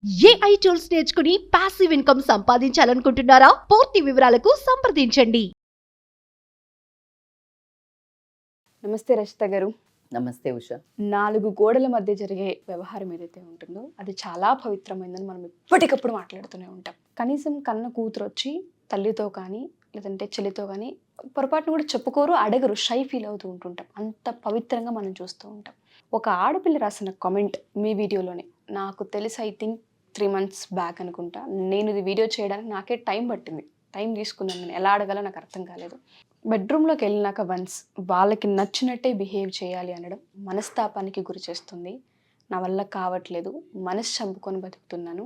AI tools నేర్చుకుని passive income సంపాదించాలనుకుంటున్నారా? పూర్తి వివరాలకు సంప్రదించండి. నమస్తే రచిత గారు. నమస్తే ఉష. 4 గోడల మధ్య జరిగే వ్యవహారం ఏదైతే ఉంటుందో అది చాలా పవిత్రమైందని మనం ఎప్పటికప్పుడు మాట్లాడుతూనే ఉంటాం. కనీసం కన్న కూతురు వచ్చి తల్లితో కానీ లేదంటే చెల్లితో కానీ పొరపాటును కూడా చెప్పుకోరు, అడగరు, షై ఫీల్ అవుతూ ఉంటుంటాం. అంత పవిత్రంగా మనం చూస్తూ ఉంటాం. ఒక ఆడపిల్ల రాసిన కామెంట్ మీ వీడియోలోనే, నాకు తెలిసి ఐ థింక్ 3 months బ్యాక్ అనుకుంటా, నేను ఇది వీడియో చేయడానికి నాకే టైం పట్టింది. టైం తీసుకున్నాను, నేను ఎలా అడగాలో నాకు అర్థం కాలేదు. బెడ్రూమ్లోకి వెళ్ళినాక వన్స్ వాళ్ళకి నచ్చినట్టే బిహేవ్ చేయాలి అనడం మనస్తాపానికి గురి చేస్తుంది. నా వల్ల కావట్లేదు, మనసు చంపుకొని బతుకుతున్నాను,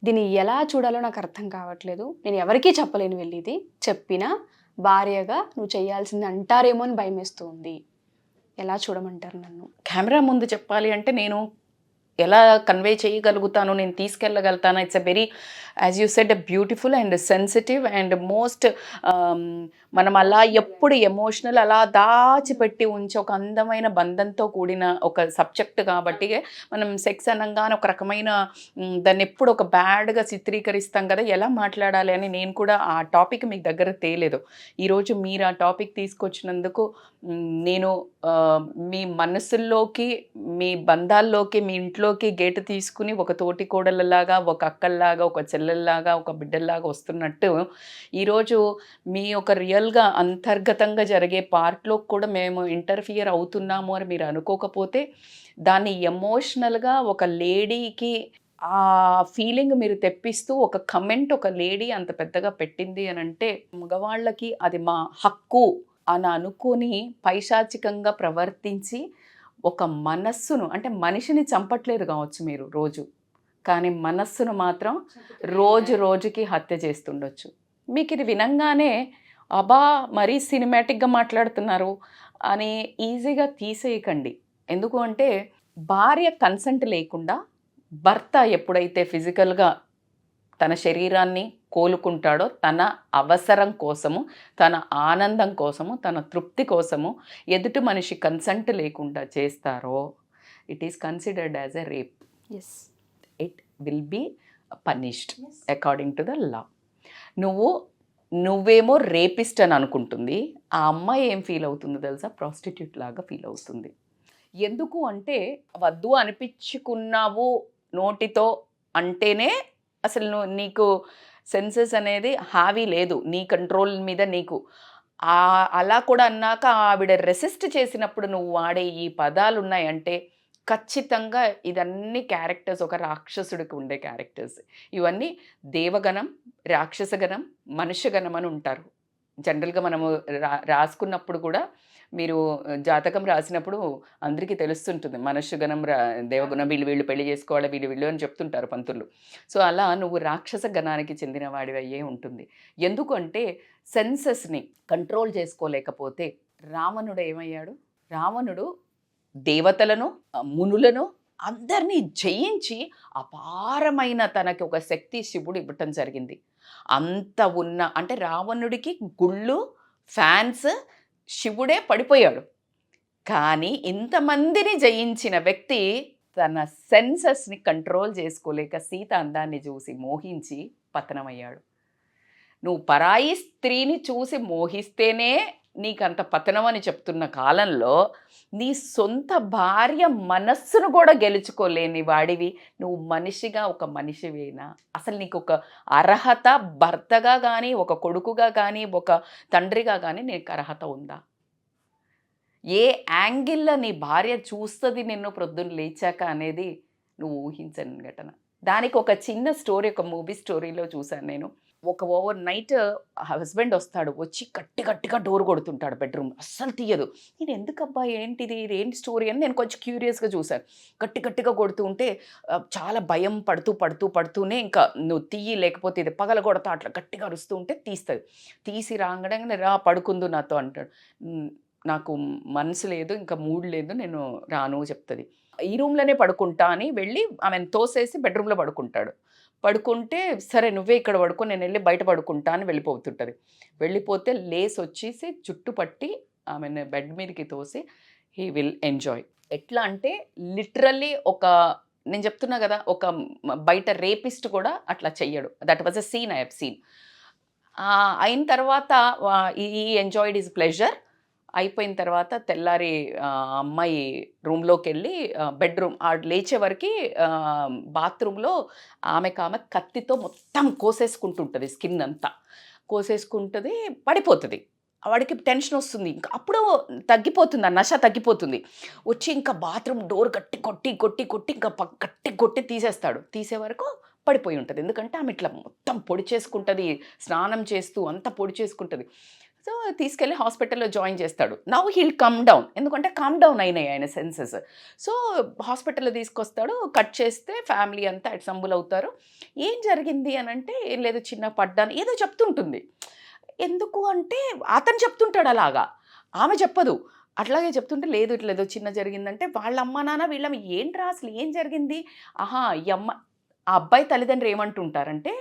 దీన్ని ఎలా చూడాలో నాకు అర్థం కావట్లేదు, నేను ఎవరికీ చెప్పలేను, వెళ్ళి ఇది చెప్పినా భార్యగా నువ్వు చేయాల్సింది అంటారేమో అని భయమేస్తూ ఉంది. ఎలా చూడమంటారు నన్ను? కెమెరా ముందు చెప్పాలి అంటే నేను ఎలా కన్వే చేయగలుగుతాను, నేను తీసుకెళ్ళగలుగుతాను. It's a very, as you said, beautiful and sensitive and most, మనం అలా ఎప్పుడు ఎమోషనల్ అలా దాచిపెట్టి ఉంచే ఒక అందమైన బంధంతో కూడిన ఒక సబ్జెక్ట్ కాబట్టి మనం సెక్స్ అనగానే ఒక రకమైన దాన్ని ఎప్పుడు ఒక బ్యాడ్గా చిత్రీకరిస్తాం కదా, ఎలా మాట్లాడాలి అని నేను కూడా ఆ టాపిక్ మీకు దగ్గర తేలేదు. ఈరోజు మీరు ఆ టాపిక్ తీసుకొచ్చినందుకు నేను మీ మనసుల్లోకి, మీ బంధాల్లోకి, మీ ఇంట్లోకి గేటు తీసుకుని ఒక తోటి కోడళ్ళలాగా, ఒక అక్కల్లాగా, ఒక చెల్లెల్లాగా, ఒక బిడ్డల్లాగా వస్తున్నట్టు ఈరోజు మీ ఒక రియల్గా అంతర్గతంగా జరిగే పార్ట్లో కూడా మేము ఇంటర్ఫియర్ అవుతున్నాము అని మీరు అనుకోకపోతే, దాన్ని ఎమోషనల్గా ఒక లేడీకి ఆ ఫీలింగ్ మీరు తెప్పిస్తూ ఒక కమెంట్ ఒక లేడీ అంత పెద్దగా పెట్టింది అని అంటే, మగవాళ్ళకి అది మా హక్కు అని అనుకొని పైశాచికంగా ప్రవర్తించి ఒక మనస్సును, అంటే మనిషిని చంపట్లేదు కావచ్చు మీరు రోజు, కానీ మనస్సును మాత్రం రోజు రోజుకి హత్య చేస్తుండొచ్చు. మీకు ఇది వినంగానే అబా మరీ సినిమాటిక్గా మాట్లాడుతున్నారు అని ఈజీగా తీసేయకండి. ఎందుకు అంటే భార్య కన్సెంట్ లేకుండా భర్త ఎప్పుడైతే ఫిజికల్గా తన శరీరాన్ని కోలుకుంటాడో, తన అవసరం కోసము, తన ఆనందం కోసము, తన తృప్తి కోసము ఎదుటి మనిషి కన్సెంట్ లేకుండా చేస్తారో, it is considered as a rape. Yes, it will be punished according to the law. నువ్వేమో రేపిస్ట్ అని అనుకుంటుంది, ఆ అమ్మాయి ఏం ఫీల్ అవుతుందో తెలుసా? ప్రాస్టిట్యూట్ లాగా ఫీల్ అవుతుంది. ఎందుకు అంటే వద్దు అనిపించుకున్నావు నోటితో అంటేనే అసలు నీకు సెన్సెస్ అనేది హావీ లేదు, నీ కంట్రోల్ మీద నీకు. అలా కూడా అన్నాక ఆవిడ రెసిస్ట్ చేసినప్పుడు నువ్వు వాడే ఈ పదాలు ఉన్నాయంటే ఖచ్చితంగా ఇదన్నీ క్యారెక్టర్స్, ఒక రాక్షసుడికి ఉండే క్యారెక్టర్స్. ఇవన్నీ దేవగణం, రాక్షసగణం, మనుష్యగణం అని ఉంటారు. జనరల్గా మనము రాసుకున్నప్పుడు కూడా, మీరు జాతకం రాసినప్పుడు అందరికీ తెలుస్తుంటుంది మనుష్యగణం, దేవగుణం, వీళ్ళు పెళ్లి చేసుకోవాలి, వీళ్ళు అని చెప్తుంటారు పంతులు. సో అలా నువ్వు రాక్షస గణానికి చెందిన వాడివి అయ్యే ఉంటుంది. ఎందుకంటే సెన్సెస్ని కంట్రోల్ చేసుకోలేకపోతే రావణుడు ఏమయ్యాడు? రావణుడు దేవతలను, మునులను అందరినీ జయించి అపారమైన తనకి ఒక శక్తి శివుడు ఇవ్వటం జరిగింది. అంత ఉన్న, అంటే రావణుడికి గుళ్ళు, ఫ్యాన్స్, శివుడే పడిపోయాడు. కానీ ఇంతమందిని జయించిన వ్యక్తి తన సెన్సెస్ని కంట్రోల్ చేసుకోలేక సీత అందాన్ని చూసి మోహించి పతనమయ్యాడు. నువ్వు పరాయి స్త్రీని చూసి మోహిస్తేనే నీకంత పతనం అని చెప్తున్న కాలంలో, నీ సొంత భార్య మనస్సును కూడా గెలుచుకోలేని వాడివి నువ్వు మనిషిగా ఒక మనిషివేనా? అసలు నీకు ఒక అర్హత భర్తగా కానీ, ఒక కొడుకుగా కానీ, ఒక తండ్రిగా కానీ నీకు అర్హత ఉందా? ఏ యాంగిల్లో నీ భార్య చూస్తుంది నిన్ను ప్రొద్దున లేచాక అనేది నువ్వు ఊహించని ఘటన. దానికి ఒక చిన్న స్టోరీ, ఒక మూవీ స్టోరీలో చూశాను నేను. ఒక ఓవర్ నైట్ హస్బెండ్ వస్తాడు, వచ్చి గట్టిగా డోర్ కొడుతుంటాడు బెడ్రూమ్, అస్సలు తీయదు. నేను ఎందుకబ్బా ఏంటిది, ఇదేంటి స్టోరీ అని నేను కొంచెం క్యూరియస్గా చూశాను. గట్టిగా కొడుతూ ఉంటే చాలా భయం పడుతూనే ఇంకా నువ్వు తీయి లేకపోతే ఇది పగల కొడతా అట్లా గట్టిగా అరుస్తూ ఉంటే తీస్తుంది. తీసి రాగానే రా పడుకుందు నాతో అంటాడు. నాకు మనసు లేదు, ఇంకా మూడ్ లేదు, నేను రాను చెప్తుంది. ఈ రూమ్లోనే పడుకుంటా అని వెళ్ళి ఆమెను తోసేసి బెడ్రూమ్లో పడుకుంటాడు. పడుకుంటే సరే నువ్వే ఇక్కడ పడుకో, నేను వెళ్ళి బయట పడుకుంటా అని వెళ్ళిపోతుంటుంది. వెళ్ళిపోతే లేస్ వచ్చేసి చుట్టు పట్టి ఆమెను బెడ్ మీదకి తోసి హీ విల్ ఎంజాయ్. ఎట్లా అంటే లిటరల్లీ ఒక నేను చెప్తున్నా కదా, ఒక బయట రేపిస్ట్ కూడా అట్లా చెయ్యడు. That was a scene I have seen. అయిన తర్వాత ఈ ఎంజాయిడ్ హిజ్ ప్లెజర్. అయిపోయిన తర్వాత తెల్లారి అమ్మాయి రూమ్లోకి వెళ్ళి బెడ్రూమ్ లేచే వరకు బాత్రూంలో ఆమె కత్తితో మొత్తం కోసేసుకుంటుంటుంది, స్కిన్ అంతా కోసేసుకుంటుంది, పడిపోతుంది. వాడికి టెన్షన్ వస్తుంది. ఇంకా అప్పుడు తగ్గిపోతుంది, ఆ నశ తగ్గిపోతుంది. వచ్చి ఇంకా బాత్రూమ్ డోర్ గట్టి కొట్టి కొట్టి కొట్టి ఇంకా గట్టి కొట్టి తీసేస్తాడు. తీసే వరకు పడిపోయి ఉంటుంది. ఎందుకంటే ఆమె ఇట్లా మొత్తం పొడి చేసుకుంటుంది, స్నానం చేస్తూ అంతా పొడి చేసుకుంటుంది. సో తీసుకెళ్ళి హాస్పిటల్లో జాయిన్ చేస్తాడు. నవ్ హీల్ కమ్ డౌన్, ఎందుకంటే కమ్ డౌన్ అయినాయి ఆయన సెన్సెస్. సో హాస్పిటల్లో తీసుకొస్తాడు. కట్ చేస్తే ఫ్యామిలీ అంతా అసెంబుల్ అవుతారు. ఏం జరిగింది అని అంటే, ఏం లేదు చిన్న పడ్డాను ఏదో చెప్తుంటుంది. ఎందుకు అంటే అతను చెప్తుంటాడు అలాగా, ఆమె చెప్పదు. అట్లాగే చెప్తుంటే లేదు ఇట్లా ఏదో చిన్న జరిగిందంటే, వాళ్ళ అమ్మ నాన్న వీళ్ళ ఏంట్రా అసలు ఏం జరిగింది, ఈ ఆ అబ్బాయి తల్లిదండ్రులు ఏమంటుంటారంటే,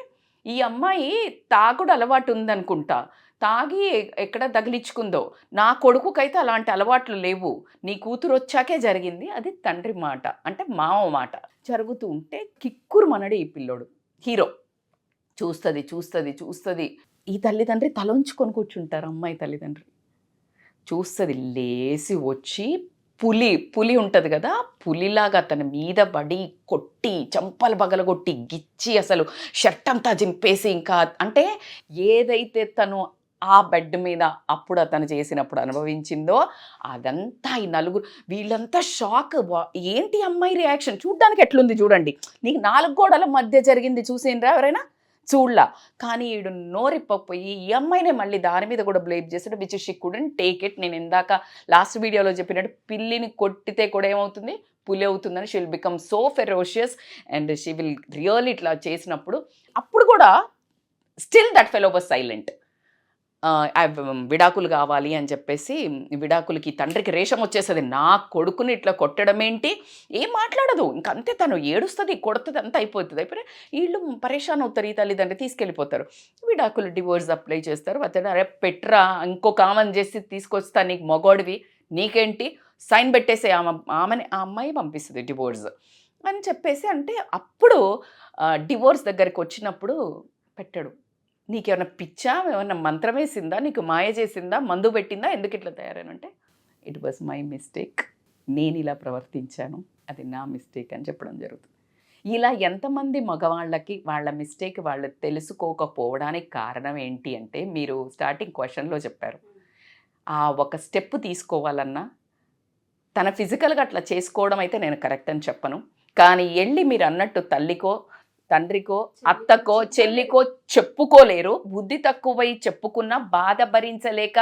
ఈ అమ్మాయి తాగుడు అలవాటు ఉందనుకుంటా, తాగి ఎక్కడ తగిలించుకుందో, నా కొడుకుకైతే అలాంటి అలవాట్లు లేవు, నీ కూతురు వచ్చాకే జరిగింది. అది తండ్రి మాట, అంటే మామ మాట. జరుగుతూ ఉంటే కిక్కురు మనడే ఈ పిల్లోడు హీరో. చూస్తుంది చూస్తుంది చూస్తుంది. ఈ తల్లిదండ్రి తలంచుకొని కూర్చుంటారు. అమ్మాయి తల్లిదండ్రి చూస్తుంది, లేసి వచ్చి పులి ఉంటుంది కదా, పులిలాగా అతని మీద పడి కొట్టి, చంపలు పగలగొట్టి, గిచ్చి అసలు షర్ట్ అంతా జింపేసి, ఇంకా అంటే ఏదైతే తను ఆ బెడ్ మీద అప్పుడు అతను చేసినప్పుడు అనుభవించిందో అదంతా ఈ నలుగురు వీళ్ళంతా షాక్. ఏంటి అమ్మాయి రియాక్షన్ చూడ్డానికి ఎట్లుంది చూడండి. నీకు 4 గోడల మధ్య జరిగింది చూసేనరా ఎవరైనా? చూడలా. కానీ ఈడు నోరిప్పపోయి ఈ అమ్మాయినే మళ్ళీ దాని మీద కూడా బ్లేమ్ చేస్తాడు. Which she couldn't take it. నేను ఇందాక లాస్ట్ వీడియోలో చెప్పినట్టు పిల్లిని కొట్టితే కూడా ఏమవుతుంది, పులి అవుతుందని. She will become so ferocious and she will really ఇట్లా చేసినప్పుడు అప్పుడు కూడా still that fellow was silent. విడాకులు కావాలి అని చెప్పేసి, విడాకులకి తండ్రికి రేషం వచ్చేస్తుంది. నా కొడుకుని ఇట్లా కొట్టడం ఏంటి, ఏం మాట్లాడదు. ఇంకంతే, తను ఏడుస్తుంది, కొడుతుంది, అంతా అయిపోతుంది. అయిపోయి వీళ్ళు పరేషాన్ అవుతారు. ఈ తల్లిదండ్రులు తీసుకెళ్ళిపోతారు. విడాకులు డివోర్స్ అప్లై చేస్తారు. అతను అరే పెట్రా, ఇంకో కామన్ చేసి తీసుకొస్తా, నీకు మగోడివి, నీకేంటి, సైన్ పెట్టేసి ఆ అమ్మాయి పంపిస్తుంది డివోర్స్ అని చెప్పేసి. అంటే అప్పుడు డివోర్స్ దగ్గరికి వచ్చినప్పుడు పెట్టాడు. నీకేమైనా పిచ్చా, ఏమన్నా మంత్రం వేసిందా, నీకు మాయ చేసిందా, మందు పెట్టిందా, ఎందుకు ఇట్లా తయారైనంటే, ఇట్ వాజ్ మై మిస్టేక్, నేను ఇలా ప్రవర్తించాను, అది నా మిస్టేక్ అని చెప్పడం జరుగుతుంది. ఇలా ఎంతమంది మగవాళ్ళకి వాళ్ళ మిస్టేక్ వాళ్ళు తెలుసుకోకపోవడానికి కారణం ఏంటి అంటే, మీరు స్టార్టింగ్ క్వశ్చన్లో చెప్పారు, ఆ ఒక స్టెప్ తీసుకోవాలన్నా తన ఫిజికల్గా అట్లా చేసుకోవడం అయితే నేను కరెక్ట్ అని చెప్పను. కానీ వెళ్ళి మీరు అన్నట్టు తల్లికో తండ్రికో అత్తకో చెల్లికో చెప్పుకోలేరు. బుద్ధి తక్కువై చెప్పుకున్నా, బాధ భరించలేక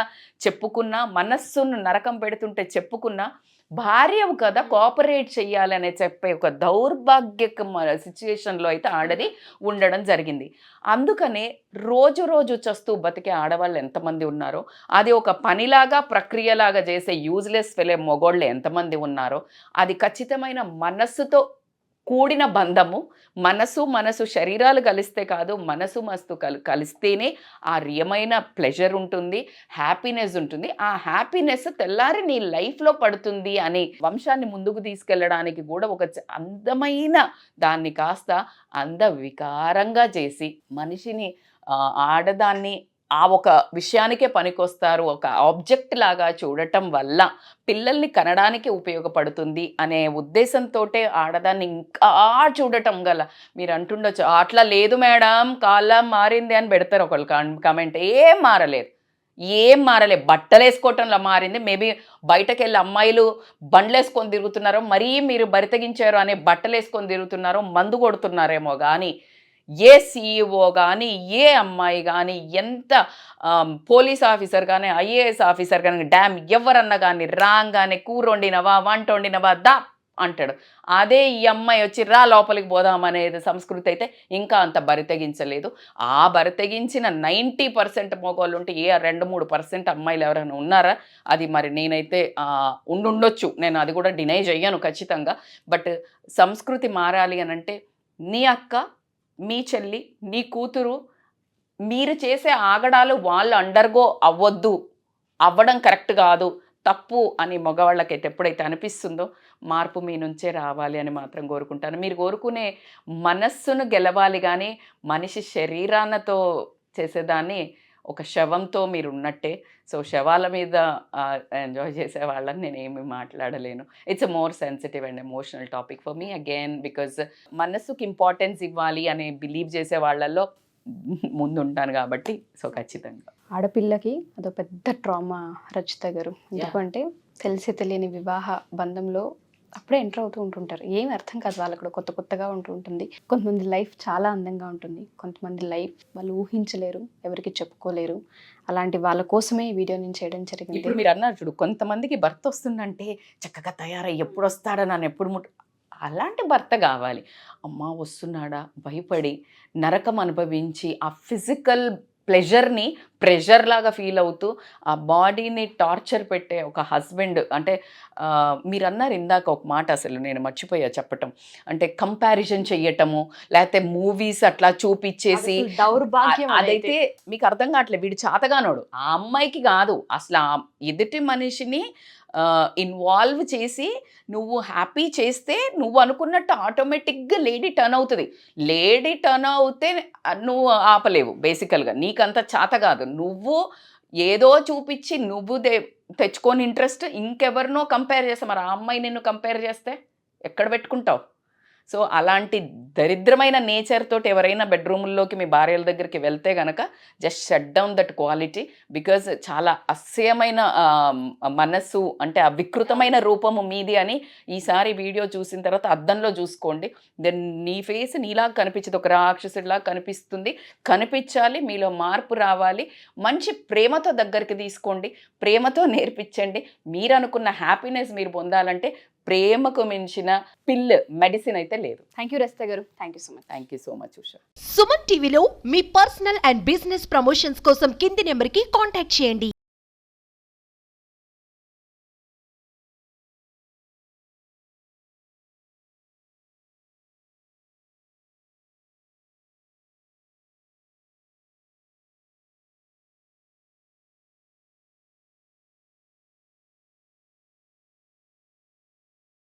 చెప్పుకున్నా, మనస్సును నరకం పెడుతుంటే చెప్పుకున్నా, భార్యవు కదా కోఆపరేట్ చెయ్యాలనే చెప్పే ఒక దౌర్భాగ్యక సిచ్యువేషన్లో అయితే ఆడది ఉండడం జరిగింది. అందుకనే రోజు రోజు చస్తూ బతికే ఆడవాళ్ళు ఎంతమంది ఉన్నారో, అది ఒక పనిలాగా ప్రక్రియలాగా చేసే యూజ్లెస్ ఫెలే మొగోళ్ళు ఎంతమంది ఉన్నారో, అది ఖచ్చితమైన మనస్సుతో కూడిన బంధము. మనసు శరీరాలు కలిస్తే కాదు, మనసు కలిస్తేనే ఆ రియమైన ప్లెజర్ ఉంటుంది, హ్యాపీనెస్ ఉంటుంది. ఆ హ్యాపీనెస్ తెల్లారి నీ లైఫ్లో పడుతుంది అని వంశాన్ని ముందుకు తీసుకెళ్ళడానికి కూడా ఒక అందమైన దాన్ని కాస్త అందవికారంగా చేసి మనిషిని, ఆడదాన్ని ఆ ఒక విషయానికే పనికొస్తారు, ఒక ఆబ్జెక్ట్ లాగా చూడటం వల్ల పిల్లల్ని కనడానికి ఉపయోగపడుతుంది అనే ఉద్దేశంతో ఆడదాన్ని ఇంకా చూడటం గల. మీరు అంటుండొచ్చు అట్లా లేదు మేడం, కాలం మారింది అని పెడతారు ఒకళ్ళు కమెంట్. ఏం మారలేదు, బట్టలు వేసుకోవటంలో మారింది. మేబీ బయటకు వెళ్ళి అమ్మాయిలు బండ్లు వేసుకొని తిరుగుతున్నారో, మరీ మీరు బరితెగించారు అనే బట్టలు వేసుకొని తిరుగుతున్నారో, మందు కొడుతున్నారేమో. కానీ ఏ సీఈఓ కానీ, ఏ అమ్మాయి కానీ, ఎంత పోలీస్ ఆఫీసర్ కానీ, ఐఏఎస్ ఆఫీసర్ కానీ, డ్యామ్ ఎవరన్నా కానీ రాగానే కూర వండినవా, వంట వండినవా, దా అంటాడు. అదే ఈ అమ్మాయి వచ్చి రా లోపలికి పోదామనేది సంస్కృతి అయితే ఇంకా అంత బరితెగించలేదు. ఆ బరితెగించిన 90% మగవాళ్ళు ఉంటే ఏ 2-3% అమ్మాయిలు ఎవరైనా ఉన్నారా? అది మరి నేనైతే ఉండొచ్చు, నేను అది కూడా డినై చెయ్యను ఖచ్చితంగా. బట్ సంస్కృతి మారాలి అని అంటే నీ అక్క, మీ చెల్లి, నీ కూతురు మీరు చేసే ఆగడాలు వాళ్ళు అండర్గో అవ్వద్దు, అవ్వడం కరెక్ట్ కాదు. తప్పు అని మగవాళ్ళకైతే ఎప్పుడైతే అనిపిస్తుందో మార్పు మీ నుంచే రావాలి అని మాత్రం కోరుకుంటాను. మీరు కోరుకునే మనస్సును గెలవాలి, కానీ మనిషి శరీరాన్నతో చేసేదాన్ని ఒక శవంతో మీరు ఉన్నట్టే. సో శవాల మీద ఎంజాయ్ చేసే వాళ్ళని నేను ఏమి మాట్లాడలేను. It's a more sensitive and emotional topic for me again, because మనస్సుకి ఇంపార్టెన్స్ ఇవ్వాలి అని బిలీవ్ చేసే వాళ్ళల్లో ముందుంటాను కాబట్టి. సో ఖచ్చితంగా ఆడపిల్లకి అదో పెద్ద ట్రామా రచిత గారు. ఎందుకంటే తెలిసి తెలియని వివాహ బంధంలో అప్పుడే ఎంటర్ అవుతూ ఉంటుంటారు. ఏమి అర్థం కాదు వాళ్ళకు కూడా, కొత్త కొత్తగా ఉంటూ ఉంటుంది. కొంతమంది లైఫ్ చాలా అందంగా ఉంటుంది, కొంతమంది లైఫ్ వాళ్ళు ఊహించలేరు, ఎవరికి చెప్పుకోలేరు. అలాంటి వాళ్ళ కోసమే ఈ వీడియో నేను చేయడం జరిగింది. ఇప్పుడు మీరు అన్నారు చూడు, కొంతమందికి భర్త వస్తుందంటే చక్కగా తయారై ఎప్పుడు వస్తాడా నన్ను ఎప్పుడు అలాంటి భర్త కావాలి. అమ్మ వస్తున్నాడా భయపడి నరకం అనుభవించి ఆ ఫిజికల్ ప్లెజర్ని ప్రెషర్ లాగా ఫీల్ అవుతూ ఆ బాడీని టార్చర్ పెట్టే ఒక హస్బెండ్. అంటే మీరు అన్నారు ఇందాక ఒక మాట, అసలు నేను మర్చిపోయా చెప్పటం, అంటే కంపారిజన్ చెయ్యటము, లేకపోతే మూవీస్ అట్లా చూపించేసి దౌర్భాగ్యం. అదైతే మీకు అర్థం కావట్లేదు. వీడు చాతగానోడు, ఆ అమ్మాయికి కాదు, అసలు ఆ ఎదుటి మనిషిని ఇన్వాల్వ్ చేసి నువ్వు హ్యాపీ చేస్తే నువ్వు అనుకున్నట్టు ఆటోమేటిక్గా లేడీ టర్న్ అవుతుంది. లేడీ టర్న్ అవుతే నువ్వు ఆపలేవు. బేసికల్గా నీకంత చాత కాదు, నువ్వు ఏదో చూపించి నువ్వు తెచ్చుకొని ఇంట్రెస్ట్ ఇంకెవరినో కంపేర్ చేస్తే, మరి ఆ అమ్మాయి నిన్ను కంపేర్ చేస్తే ఎక్కడ పెట్టుకుంటావు? సో అలాంటి దరిద్రమైన నేచర్ తోటి ఎవరైనా బెడ్రూముల్లోకి మీ భార్యల దగ్గరికి వెళ్తే కనుక just shut down that quality. Because చాలా అస్సయమైన మనస్సు, అంటే ఆ వికృతమైన రూపము మీది అని ఈసారి వీడియో చూసిన తర్వాత అద్దంలో చూసుకోండి. దెన్ నీ ఫేస్ నీలాగా కనిపించదు, ఒక రాక్షసుడిలాగా కనిపిస్తుంది. కనిపించాలి, మీలో మార్పు రావాలి. మంచి ప్రేమతో దగ్గరికి తీసుకోండి, ప్రేమతో నేర్పించండి. మీరు అనుకున్న హ్యాపీనెస్ మీరు పొందాలంటే ప్రేమకు మించిన పిల్ మెడిసిన్ అయితే లేదు. థ్యాంక్ యూ రచిత గారు. Thank you so much. Thank you so much Usha. Suman టీవీలో మీ పర్సనల్ అండ్ బిజినెస్ ప్రమోషన్స్ కోసం కింది నెంబర్కి కాంటాక్ట్ చేయండి.